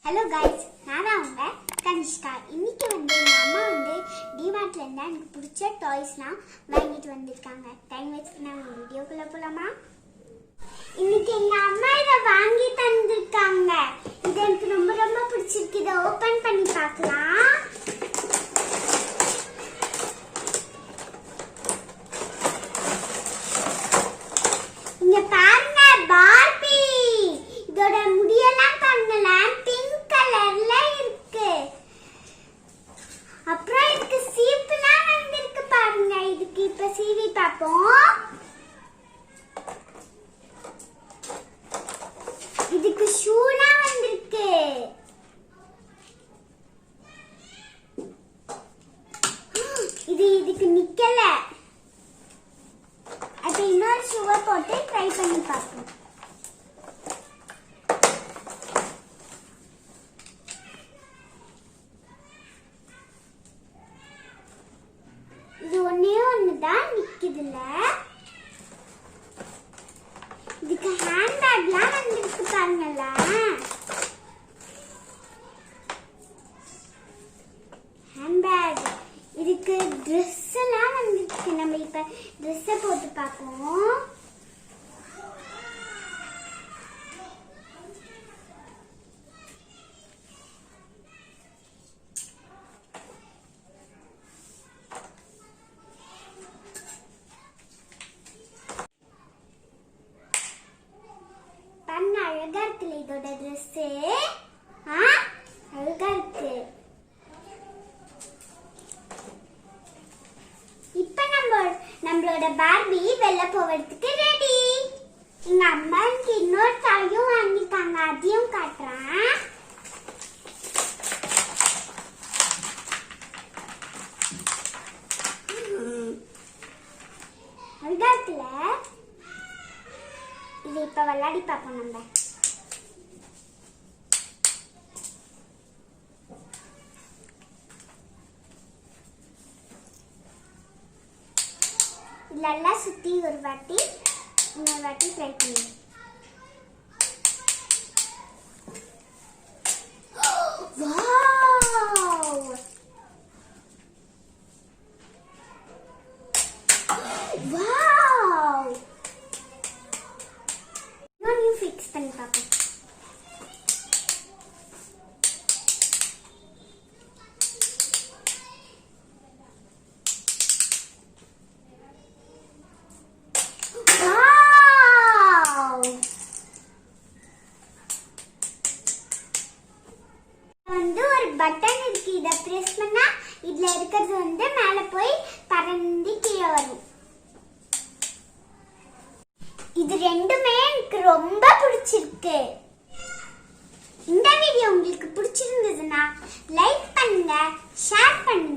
Hello guys, நான் உங்க கனிஷ்கா. இன்னைக்கு எங்க அம்மா DMartல இருந்து எனக்கு பிடிச்ச டாய்ஸ்லாம் வாங்கிட்டு வந்திருக்காங்க. டைம் வேஸ்ட் பண்ணாம வீடியோக்குள்ள போலாமா? இன்னைக்கு எங்க அம்மா இத வாங்கி தந்திருக்காங்க. இது எனக்கு ரொம்ப பிடிச்சிருக்கு. இத ஓபன் பண்ணி பார்க்கலாம். இங்க பாருங்க, பார்பி. இதோட முடியெல்லாம் பாருங்களேன், பிங்க் கலர்ல இருக்கு. அப்புறம் இதுக்கு சீப்லாம் வந்திருக்கு பாருங்க. இதுக்கு இப்ப சீவி பாப்போம். இதுக்கு ஷூலாம் வந்திருக்கு. இதுக்கு நிக்கல. அப்ப இன்னொரு ஷூவை போட்டு ட்ரை பண்ணி பார்ப்போம். இது ஒண்ணுதான் நிக்குதுல. இதுக்கு ஹேண்ட் பேக்லாம் வந்திருக்கு பாருங்களா. Hand bag. இதுக்கு ட்ரெஸ் எல்லாம் வந்திருக்கு. நம்ம இப்ப ட்ரெஸ் போட்டு பார்ப்போம். அழகா இருக்குல்ல இதோட ட்ரெஸ். அழகா இருக்கு. இப்ப நம்மளோட பார்பி வெளில போவதுக்கு ரெடி. எங்க அம்மா இன்னொரு டாயும் வாங்கிட்டாங்க. அதையும் காட்டுறேன். அழகா இருக்குல்ல. இது இப்ப விளையாடி பார்ப்போம். நம்ம இதெல்லாம் சுத்தி ஒரு வாட்டி இன்னொரு வாட்டி ட்ரை பண்ணி. ஃபிக்ஸ் பண்ணி பார்ப்போம். ஒரு பட்டன் இருக்கு. இத பிரஸ் பண்ணா இதுல இருக்கிறது மேல போய் பறந்து கீழே வரும். இது ரெண்டுமே எனக்கு ரொம்ப பிடிச்சிருக்கு. இந்த வீடியோ உங்களுக்கு பிடிச்சிருந்ததுன்னா லைக் பண்ணுங்க, ஷேர் பண்ணுங்க.